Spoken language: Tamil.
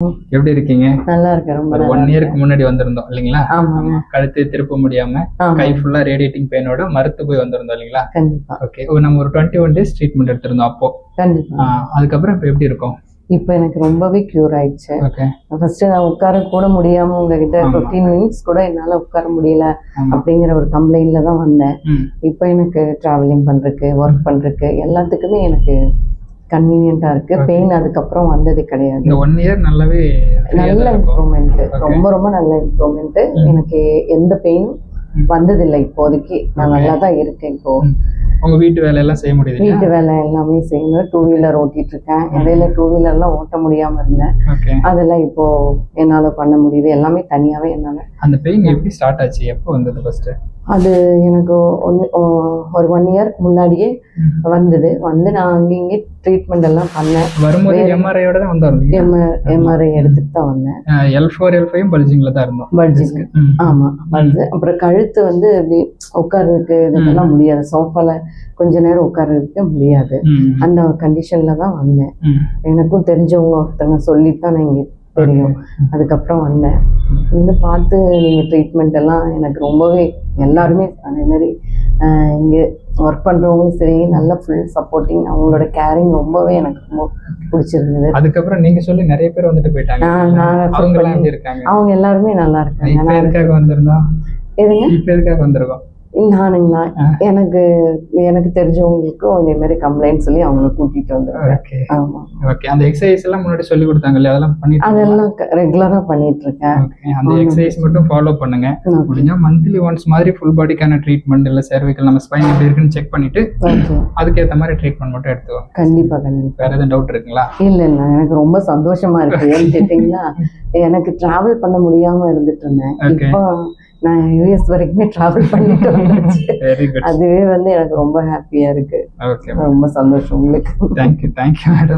எப்படி இருக்கீங்க? நல்லா இருக்கேன். ரொம்ப ஒரு 1 இயருக்கு முன்னாடி வந்திருந்தோம் இல்லைங்களா? ஆமாங்க. கழுத்து திருப்ப முடியாம கை ஃபுல்லா ரேடியேட்டிங் பெயினோட மறுத்து போய் வந்திருந்தோம் இல்லைங்களா? கண்டிப்பா. ஓகே, நம்ம ஒரு 21 days ட்ரீட்மெண்ட் எடுத்திருந்தோம் அப்போ. கண்டிப்பா. அதுக்கப்புறம் இப்போ எப்படி இருக்கும்? இப்போ எனக்கு ரொம்பவே கியூர் ஆயிடுச்சு. ஓகே. ஃபர்ஸ்ட் நான் உட்கார கூட முடியாம உங்ககிட்ட 15 மினிட்ஸ் கூட என்னால உட்கார முடியல அப்படிங்கிற ஒரு கம்ப்ளைண்ட்ல தான் வந்தேன். இப்போ எனக்கு டிராவலிங் பண்றதுக்கு, ஒர்க் பண்றதுக்கு எல்லாத்துக்குமே எனக்கு கன்வீனியன்ட்டா இருக்கு. பெயின் அதுக்கப்புறம் வந்தது கிடையாது. இந்த 1 இயர் நல்லாவே நல்ல இம்ப்ரூவ்மெண்ட், ரொம்ப ரொம்ப நல்ல இம்ப்ரூவ்மெண்ட். எனக்கு எந்த பெயினும் வந்ததில்லை இப்போதைக்கு. நான் நல்லா தான் இருக்கேன். இப்போ உங்க வீட்டு வேலையெல்லாம் செய்ய முடியுது? வீட்டு வேலை எல்லாமே செய்யணும். 2 வீலர் ஓட்டிட்டு இருக்கேன். இடையில 2 வீலர்லாம் ஓட்ட முடியாம இருந்தேன். அதெல்லாம் இப்போ என்னால பண்ண முடியுது. எல்லாமே தனியாவே என்னால. அந்த பெயின் எப்படி ஸ்டார்ட் ஆச்சு? எப்போ வந்தது ஃபர்ஸ்ட்? அது எனக்கு ஒரு 1 இயருக்கு முன்னாடியே வந்தது. வந்து நான் அங்கே ட்ரீட்மெண்ட் எல்லாம் பண்ணேன். வரும்போது எம்ஆர்ஐயோட தான் வந்தோம். எம்ஆர்ஐ எடுத்துட்டு தான் வந்தேன். L4 L5 பல்ஜிங்ல தான் இருந்தோம். பல்ஜிங், ஆமா பல்ஜ். அப்புறம் கழுத்து வந்து இப்படி உட்கார்றதுக்கு இதெல்லாம் முடியாது. சோஃபால கொஞ்ச நேரம் உட்கார்றதுக்கு முடியாது. அந்த கண்டிஷன்ல தான் வந்தேன். எனக்கும் தெரிஞ்சவங்க ஒருத்தவங்க சொல்லிட்டு தான் நான் இங்க தெரியும். அதுக்கப்புறம் வந்தேன். வந்து பார்த்து நீங்கள் ட்ரீட்மெண்ட் எல்லாம் எனக்கு ரொம்பவே எல்லாருமே அதே மாதிரி இங்கே ஒர்க் பண்ணுறவங்களும் சரி, நல்ல ஃபுல் சப்போர்ட்டிங், அவங்களோட கேரிங் ரொம்பவே எனக்கு ரொம்ப பிடிச்சிருந்தது. அதுக்கப்புறம் நீங்கள் சொல்லி நிறைய பேர் வந்துட்டு போயிட்டாங்க. அவங்க எல்லாருமே நல்லா இருக்காங்க. இப்போ எதுக்காக வந்திருந்தோம்? எதுங்க? இப்போ எதுக்காக வந்திருக்கோம்? நானுங்களா, எனக்கு தெரிஞ்சவங்களுக்கும் இதே மாதிரி கம்ப்ளைண்ட் சொல்லி அவங்களை கூட்டிட்டு வந்துருக்கேன். ஆமா. ஓகே. அந்த எக்ஸசைஸ் எல்லாம் முன்னாடி சொல்லி கொடுத்தாங்க இல்லையா? அதெல்லாம் பண்ணிட்டு அதெல்லாம் ரெகுலரா பண்ணிட்டு இருக்கேன். அந்த எக்ஸசைஸ் மட்டும் ஃபாலோ பண்ணுங்க. முடிஞ்சா மந்த்லி ஒன்ஸ் மாதிரி ஃபுல் பாடிக்கான ட்ரீட்மெண்ட் இல்ல cervical நம்ம ஸ்பைன் எப்படி இருக்குன்னு செக் பண்ணிட்டு அதுக்கேற்ற மாதிரி ட்ரீட்மெண்ட் மட்டும் எடுத்துக்கோங்க. கண்டிப்பா கண்டிப்பா. வேற எதுவும் டவுட் இருக்குங்களா? இல்ல எனக்கு ரொம்ப சந்தோஷமா இருக்கு. ஏன்னு கேட்டீங்கன்னா, எனக்கு டிராவல் பண்ண முடியாம இருந்துட்டு இருந்தேன். இப்போ நான் US வரைக்குமே டிராவல் பண்ணிட்டு வந்தாச்சு. அதுவே வந்து எனக்கு ரொம்ப ஹாப்பியா இருக்கு. ரொம்ப சந்தோஷம். உங்களுக்கு தேங்க்யூ மேடம்.